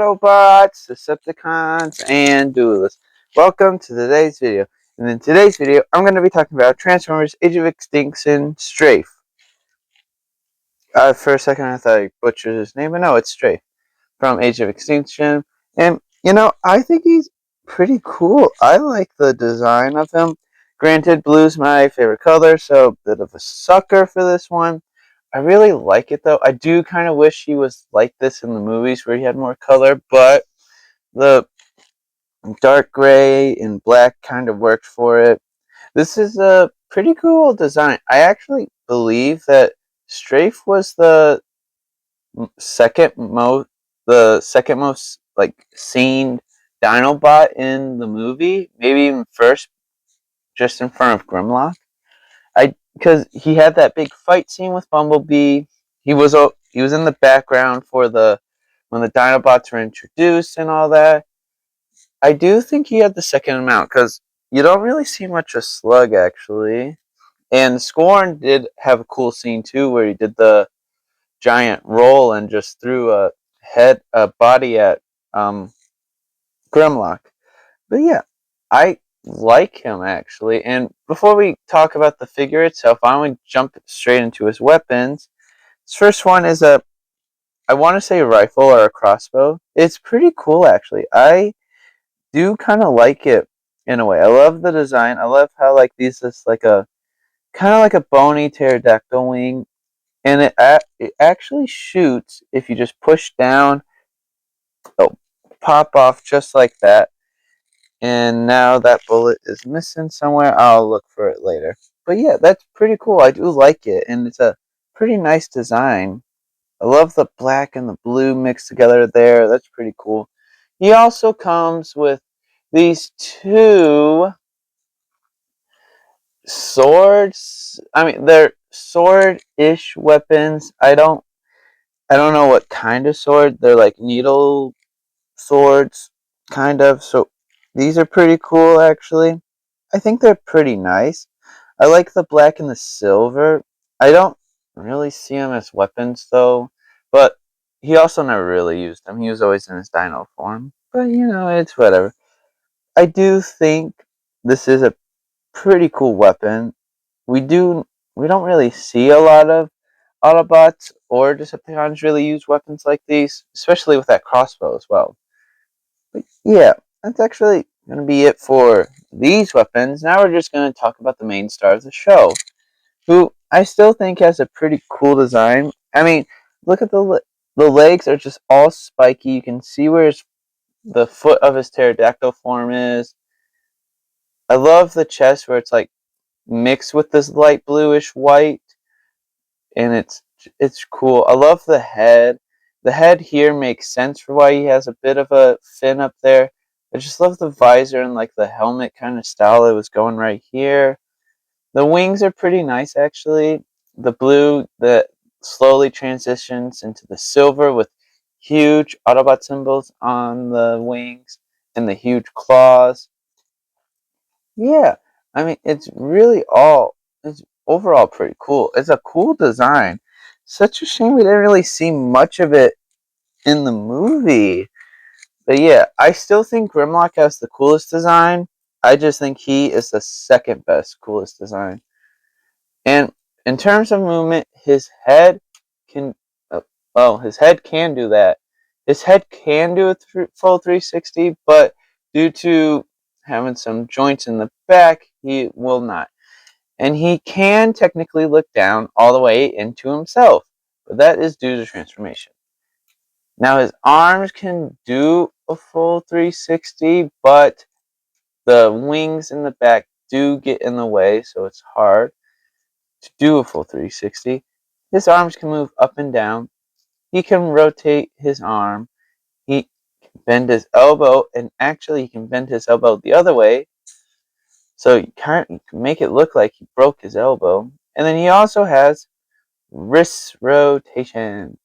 Dinobots, Decepticons, and Duelists. Welcome to today's video. And in today's video, I'm going to be talking about Transformers Age of Extinction Strafe. For a second, I thought I butchered his name, but no, it's Strafe from Age of Extinction. And, I think he's pretty cool. I like the design of him. Granted, blue's my favorite color, so a bit of a sucker for this one. I really like it though. I do kind of wish he was like this in the movies where he had more color, but the dark gray and black kind of worked for it. This is a pretty cool design. I actually believe that Strafe was the second most like seen Dinobot in the movie, maybe even first, just in front of Grimlock. Because he had that big fight scene with Bumblebee. He was in the background for the when the Dinobots were introduced and all that. I do think he had the second amount because you don't really see much of Slug actually. And Scorn did have a cool scene too, where he did the giant roll and just threw a body at Grimlock. But yeah, I like him actually. And before we talk about the figure itself, I want to jump straight into his weapons. His first one is I want to say a rifle or a crossbow. It's pretty cool actually. I do kind of like it in a way. I love the design. I love how like these is like a kind of like a bony pterodactyl wing, and it actually shoots if you just push down. Oh, pop off just like that. And now that bullet is missing somewhere. I'll look for it later. But yeah, that's pretty cool. I do like it, and it's a pretty nice design. I love the black and the blue mixed together there. That's pretty cool. He also comes with these two swords. I mean, they're sword-ish weapons. I don't know what kind of sword. They're like needle swords, kind of. So these are pretty cool, actually. I think they're pretty nice. I like the black and the silver. I don't really see them as weapons, though. But he also never really used them. He was always in his dino form. But, it's whatever. I do think this is a pretty cool weapon. We do we don't really see a lot of Autobots or Decepticons really use weapons like these, especially with that crossbow as well. But yeah, that's actually going to be it for these weapons. Now we're just going to talk about the main star of the show, who I still think has a pretty cool design. I mean, look at the legs are just all spiky. You can see where the foot of his pterodactyl form is. I love the chest where it's like mixed with this light bluish white, and it's cool. I love the head. The head here makes sense for why he has a bit of a fin up there. I just love the visor and like the helmet kind of style that was going right here. The wings are pretty nice actually. The blue that slowly transitions into the silver with huge Autobot symbols on the wings and the huge claws. Yeah, I mean it's overall pretty cool. It's a cool design. Such a shame we didn't really see much of it in the movie. But yeah, I still think Grimlock has the coolest design. I just think he is the second best coolest design. And in terms of movement, can uh, his head can do that. His head can do a full 360, but due to having some joints in the back, he will not. And he can technically look down all the way into himself, but that is due to transformation. Now his arms can do a full 360, but the wings in the back do get in the way, so it's hard to do a full 360. His arms can move up and down. He can rotate his arm. He can bend his elbow, and actually he can bend his elbow the other way, so you can make it look like he broke his elbow. And then he also has wrist rotation,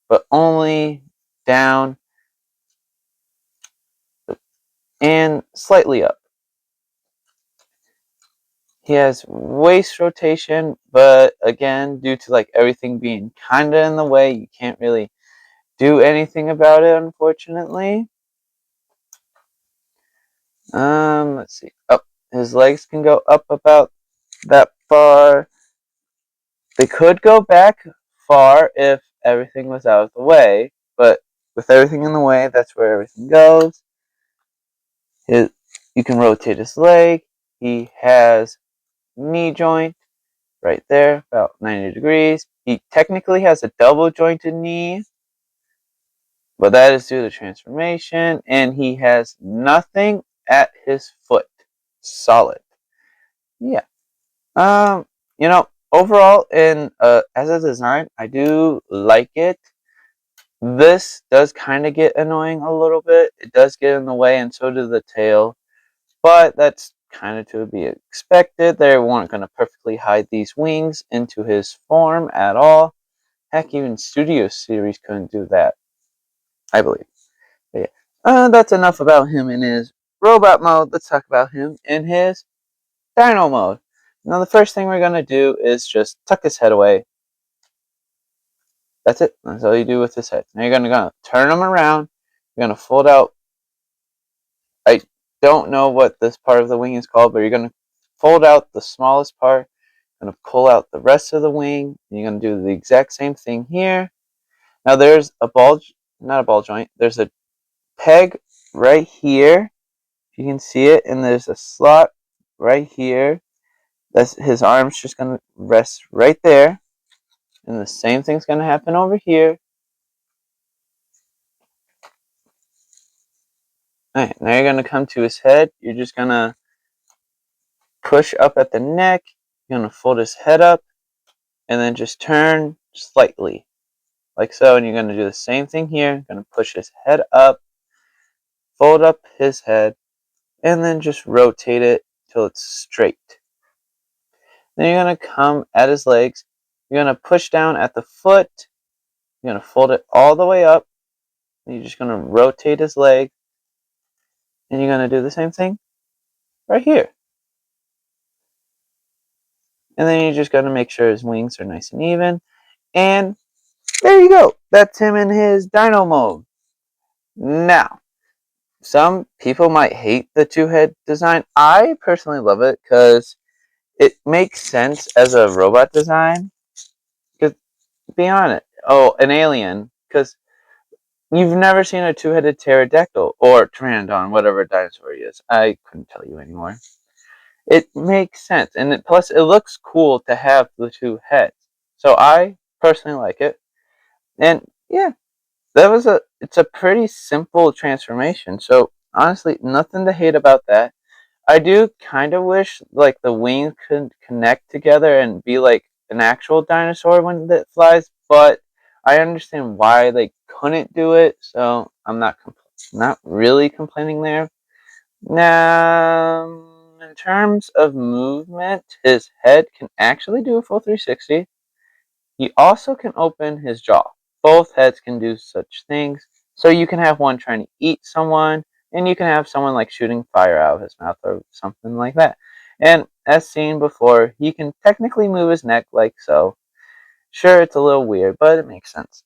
but only down and slightly up. He has waist rotation, but again, due to like everything being kinda in the way, you can't really do anything about it, unfortunately. Let's see. Oh, his legs can go up about that far. They could go back far if everything was out of the way, but with everything in the way, that's where everything goes. You can rotate his leg. He has knee joint right there, about 90 degrees. He technically has a double jointed knee, but that is due to transformation, and he has nothing at his foot. Solid. Yeah. Um, overall, in as a design, I do like it. This does kind of get annoying a little bit. It does get in the way, and so does the tail. But that's kind of to be expected. They weren't going to perfectly hide these wings into his form at all. Heck, even Studio Series couldn't do that, I believe. But yeah. That's enough about him in his robot mode. Let's talk about him in his dino mode. Now, the first thing we're going to do is just tuck his head away. That's it. That's all you do with his head. Now you're going to turn him around. You're going to fold out. I don't know what this part of the wing is called, but you're going to fold out the smallest part. You're going to pull out the rest of the wing. And you're going to do the exact same thing here. Now there's a ball, not a ball joint. There's a peg right here. If you can see it, and there's a slot right here. That's his arm's just going to rest right there. And the same thing's going to happen over here. Alright, now you're going to come to his head. You're just going to push up at the neck. You're going to fold his head up. And then just turn slightly. Like so. And you're going to do the same thing here. You're going to push his head up. Fold up his head. And then just rotate it till it's straight. Then you're going to come at his legs. You're going to push down at the foot. You're going to fold it all the way up. And you're just going to rotate his leg. And you're going to do the same thing right here. And then you're just going to make sure his wings are nice and even. And there you go. That's him in his dino mode. Now, some people might hate the two-head design. I personally love it because it makes sense as a robot design. Because, be honest, an alien. Because you've never seen a two-headed pterodactyl or pteranodon, whatever dinosaur he is. I couldn't tell you anymore. It makes sense, and plus it looks cool to have the two heads. So I personally like it, and yeah, it's a pretty simple transformation. So honestly, nothing to hate about that. I do kind of wish like the wings could connect together and be like an actual dinosaur when it flies, but I understand why they couldn't do it. So I'm not really complaining there. Now, in terms of movement, his head can actually do a full 360. He also can open his jaw. Both heads can do such things. So you can have one trying to eat someone, and you can have someone like shooting fire out of his mouth or something like that. And as seen before, he can technically move his neck like so. Sure, it's a little weird, but it makes sense.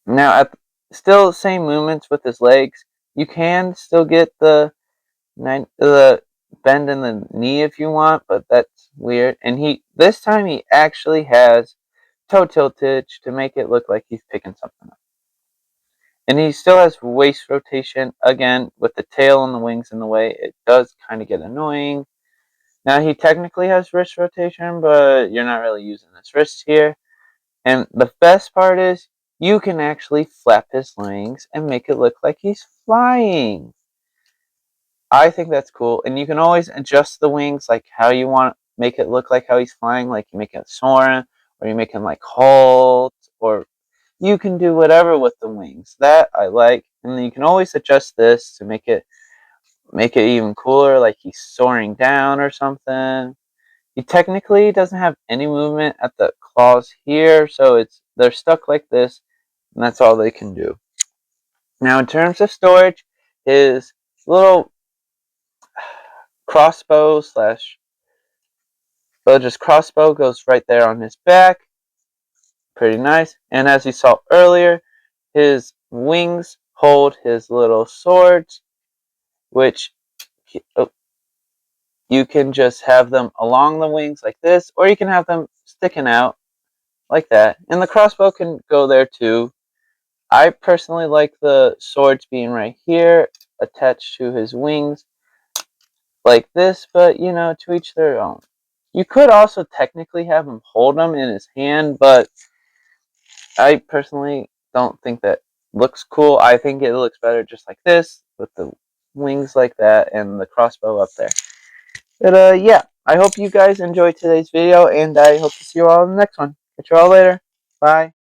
Now, still same movements with his legs. You can still get the bend in the knee if you want, but that's weird. And this time he actually has toe tiltage to make it look like he's picking something up. And he still has waist rotation, again, with the tail and the wings in the way. It does kind of get annoying. Now, he technically has wrist rotation, but you're not really using his wrists here. And the best part is, you can actually flap his wings and make it look like he's flying. I think that's cool. And you can always adjust the wings like how you want, make it look like how he's flying, like you make it soaring, or you make him like halt, or you can do whatever with the wings. That I like. And then you can always adjust this to make it even cooler, like he's soaring down or something. He technically doesn't have any movement at the claws here, so they're stuck like this, and that's all they can do. Now in terms of storage, his little crossbow slash just crossbow goes right there on his back. Pretty nice. And as you saw earlier, his wings hold his little swords, which you can just have them along the wings like this, or you can have them sticking out like that. And the crossbow can go there too. I personally like the swords being right here, attached to his wings, like this, but you know, to each their own. You could also technically have him hold them in his hand, but I personally don't think that looks cool. I think it looks better just like this, with the wings like that and the crossbow up there. But yeah, I hope you guys enjoyed today's video, and I hope to see you all in the next one. Catch you all later. Bye.